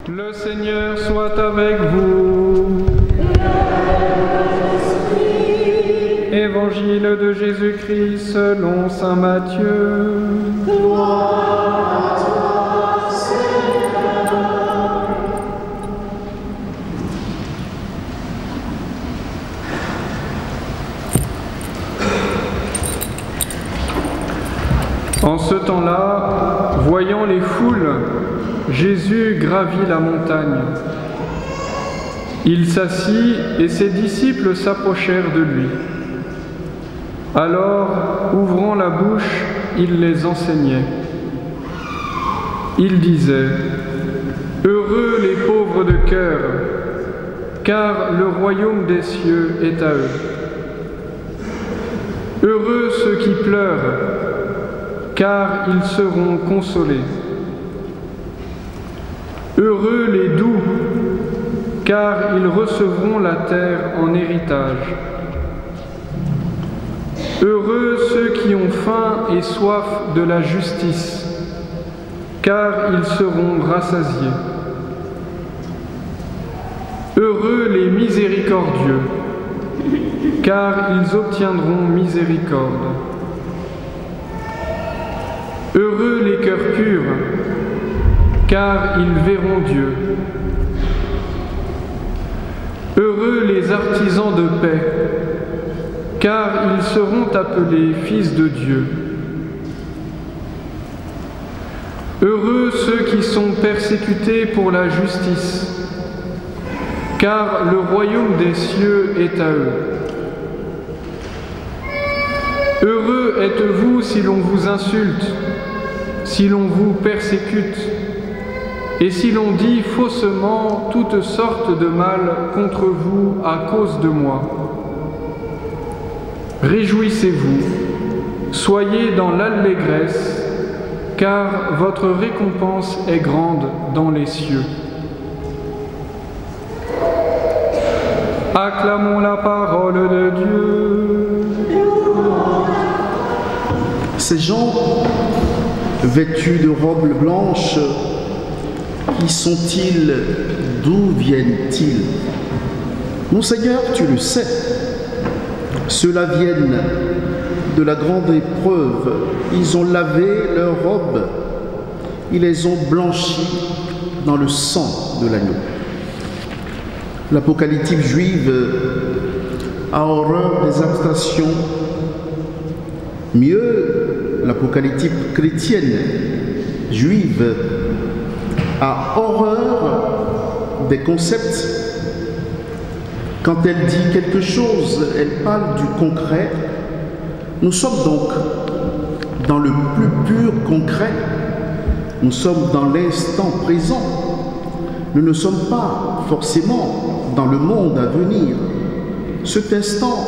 Le Seigneur soit avec vous. Évangile de Jésus-Christ selon saint Matthieu. Gloire à toi, Seigneur. En ce temps-là, voyant les foules, Jésus gravit la montagne. Il s'assit et ses disciples s'approchèrent de lui. Alors, ouvrant la bouche, il les enseignait. Il disait : « Heureux les pauvres de cœur, car le royaume des cieux est à eux. Heureux ceux qui pleurent, car ils seront consolés. Heureux les doux, car ils recevront la terre en héritage. Heureux ceux qui ont faim et soif de la justice, car ils seront rassasiés. Heureux les miséricordieux, car ils obtiendront miséricorde. Heureux les cœurs purs, car ils verront Dieu. Heureux les artisans de paix, car ils seront appelés fils de Dieu. Heureux ceux qui sont persécutés pour la justice, car le royaume des cieux est à eux. Heureux êtes-vous si l'on vous insulte, si l'on vous persécute, et si l'on dit faussement toutes sortes de mal contre vous à cause de moi. Réjouissez-vous, soyez dans l'allégresse, car votre récompense est grande dans les cieux. Acclamons la parole de Dieu. Ces gens, vêtus de robes blanches, qui sont-ils? D'où viennent-ils? Mon Seigneur, tu le sais. Ceux-là viennent de la grande épreuve. Ils ont lavé leurs robes. Ils les ont blanchies dans le sang de l'agneau. L'apocalyptique juive a horreur des abstations. Mieux, l'apocalyptique chrétienne juive a horreur des concepts. Quand elle dit quelque chose, elle parle du concret. Nous sommes donc dans le plus pur concret. Nous sommes dans l'instant présent. Nous ne sommes pas forcément dans le monde à venir. Cet instant,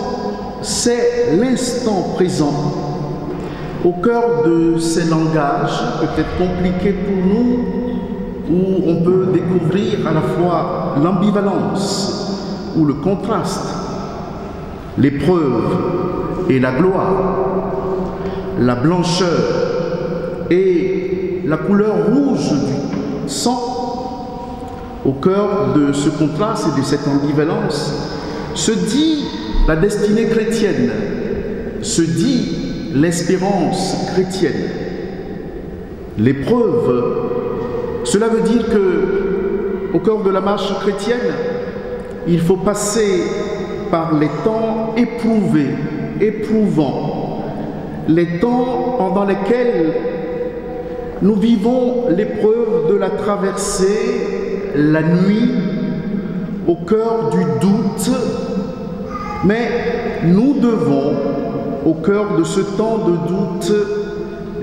c'est l'instant présent. Au cœur de ces langages, peut-être compliqués pour nous, où on peut découvrir à la fois l'ambivalence ou le contraste, l'épreuve et la gloire, la blancheur et la couleur rouge du sang. Au cœur de ce contraste et de cette ambivalence se dit la destinée chrétienne, se dit l'espérance chrétienne. L'épreuve, cela veut dire que, au cœur de la marche chrétienne, il faut passer par les temps éprouvés, éprouvants, les temps pendant lesquels nous vivons l'épreuve de la traversée, la nuit, au cœur du doute, mais nous devons, au cœur de ce temps de doute,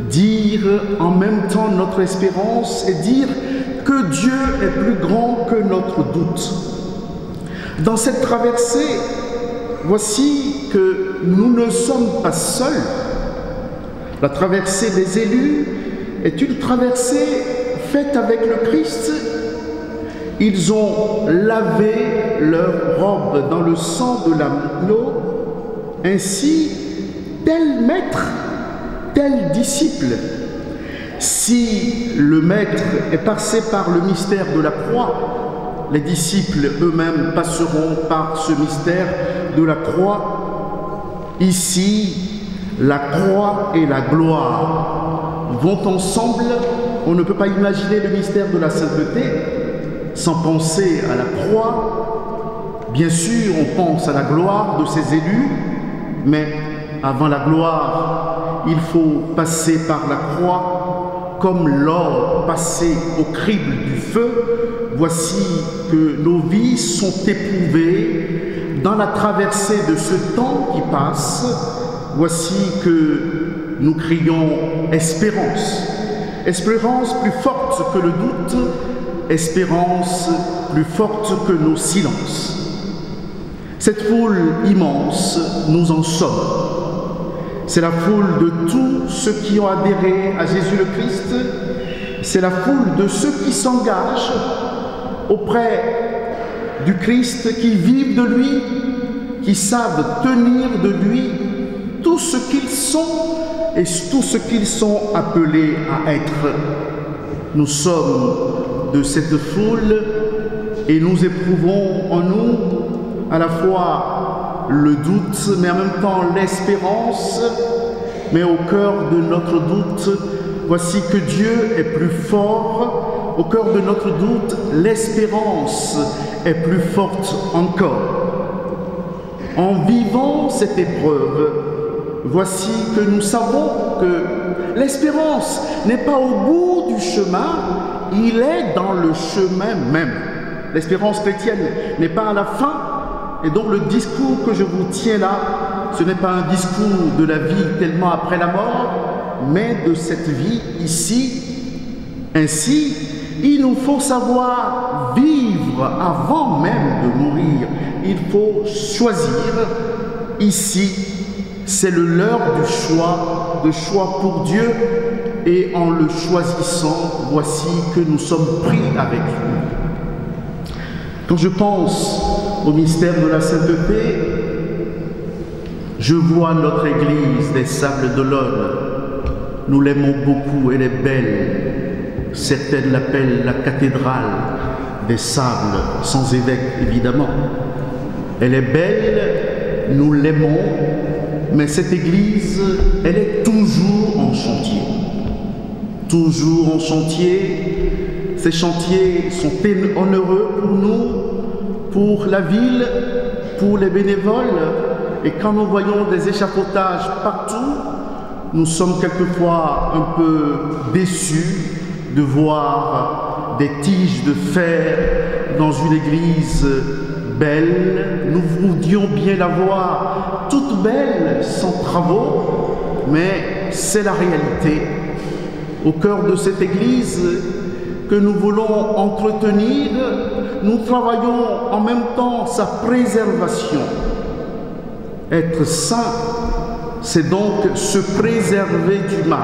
dire en même temps notre espérance et dire que Dieu est plus grand que notre doute. Dans cette traversée, voici que nous ne sommes pas seuls. La traversée des élus est une traversée faite avec le Christ. Ils ont lavé leurs robes dans le sang de l'agneau. Ainsi, tel maître, tel disciple, Si le Maître est passé par le mystère de la croix, les disciples eux-mêmes passeront par ce mystère de la croix. Ici, la croix et la gloire vont ensemble. On ne peut pas imaginer le mystère de la sainteté sans penser à la croix. Bien sûr, on pense à la gloire de ses élus, mais avant la gloire, il faut passer par la croix, comme l'or passé au crible du feu. Voici que nos vies sont éprouvées dans la traversée de ce temps qui passe. Voici que nous crions espérance. Espérance plus forte que le doute, espérance plus forte que nos silences. Cette foule immense, nous en sommes. C'est la foule de tous ceux qui ont adhéré à Jésus le Christ. C'est la foule de ceux qui s'engagent auprès du Christ, qui vivent de lui, qui savent tenir de lui tout ce qu'ils sont et tout ce qu'ils sont appelés à être. Nous sommes de cette foule et nous éprouvons en nous à la fois le doute, mais en même temps l'espérance. Mais au cœur de notre doute, voici que Dieu est plus fort. Au cœur de notre doute, l'espérance est plus forte encore. En vivant cette épreuve, voici que nous savons que l'espérance n'est pas au bout du chemin, il est dans le chemin même. L'espérance chrétienne n'est pas à la fin. Et donc le discours que je vous tiens là, ce n'est pas un discours de la vie tellement après la mort, mais de cette vie ici. Ainsi, il nous faut savoir vivre avant même de mourir. Il faut choisir. Ici, c'est le l'heure du choix, de choix pour Dieu. Et en le choisissant, voici que nous sommes pris avec lui. Quand je pense au mystère de la sainteté, je vois notre Église des Sables d'Olonne. Nous l'aimons beaucoup, elle est belle. Certaines l'appellent la cathédrale des Sables, sans évêque évidemment. Elle est belle, nous l'aimons, mais cette Église, elle est toujours en chantier. Toujours en chantier. Ces chantiers sont onéreux pour nous, pour la ville, pour les bénévoles. Et quand nous voyons des échafaudages partout, nous sommes quelquefois un peu déçus de voir des tiges de fer dans une église belle. Nous voudrions bien la voir toute belle, sans travaux, mais c'est la réalité. Au cœur de cette église que nous voulons entretenir, nous travaillons en même temps sa préservation. Être saint, c'est donc se préserver du mal,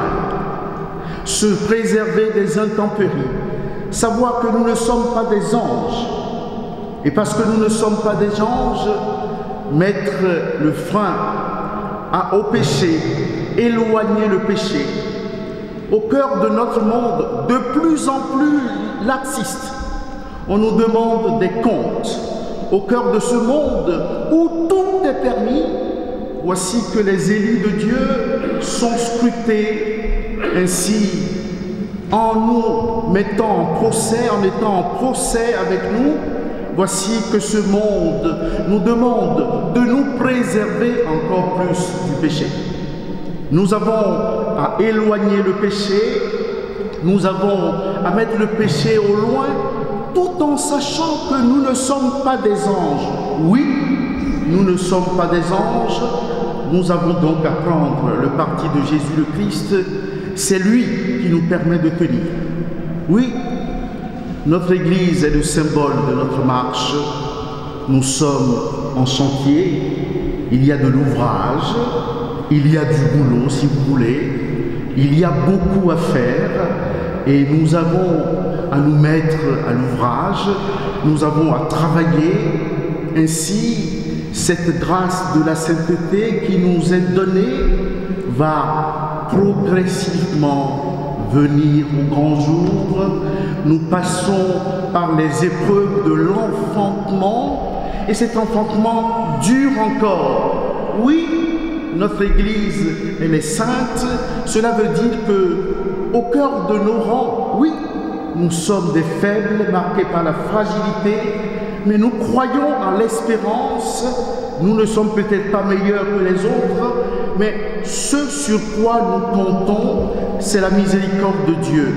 se préserver des intempéries, savoir que nous ne sommes pas des anges. Et parce que nous ne sommes pas des anges, mettre le frein au péché, éloigner le péché. Au cœur de notre monde, de plus en plus laxiste, on nous demande des comptes. Au cœur de ce monde où tout est permis, voici que les élus de Dieu sont scrutés. Ainsi, en nous mettant en procès, en étant en procès avec nous, voici que ce monde nous demande de nous préserver encore plus du péché. Nous avons à éloigner le péché, nous avons à mettre le péché au loin, tout en sachant que nous ne sommes pas des anges. Oui, nous ne sommes pas des anges, nous avons donc à prendre le parti de Jésus le Christ, c'est lui qui nous permet de tenir. Oui, notre Église est le symbole de notre marche, nous sommes en chantier, il y a de l'ouvrage, il y a du boulot si vous voulez, il y a beaucoup à faire et nous avons à nous mettre à l'ouvrage, nous avons à travailler. Ainsi, cette grâce de la sainteté qui nous est donnée va progressivement venir au grand jour. Nous passons par les épreuves de l'enfantement, et cet enfantement dure encore. Oui, notre Église, elle est sainte. Cela veut dire que, au cœur de nos rangs, oui, nous sommes des faibles, marqués par la fragilité, mais nous croyons à l'espérance. Nous ne sommes peut-être pas meilleurs que les autres, mais ce sur quoi nous comptons, c'est la miséricorde de Dieu.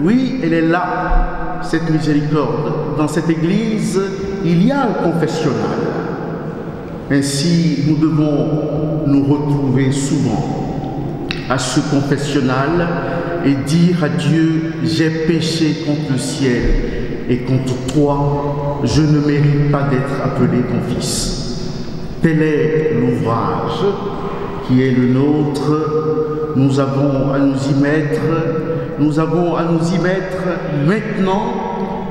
Oui, elle est là, cette miséricorde. Dans cette Église, il y a un confessionnal. Ainsi, nous devons nous retrouver souvent à ce confessionnal et dire à Dieu, j'ai péché contre le ciel et contre toi, je ne mérite pas d'être appelé ton fils. Tel est l'ouvrage qui est le nôtre. Nous avons à nous y mettre. Nous avons à nous y mettre maintenant.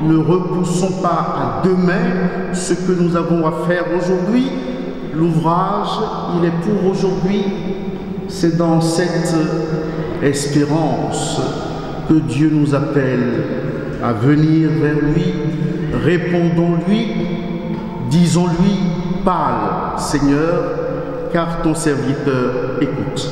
Ne repoussons pas à demain ce que nous avons à faire aujourd'hui. L'ouvrage, il est pour aujourd'hui. C'est dans cette espérance que Dieu nous appelle à venir vers lui. Répondons-lui, disons-lui, parle, Seigneur, car ton serviteur écoute.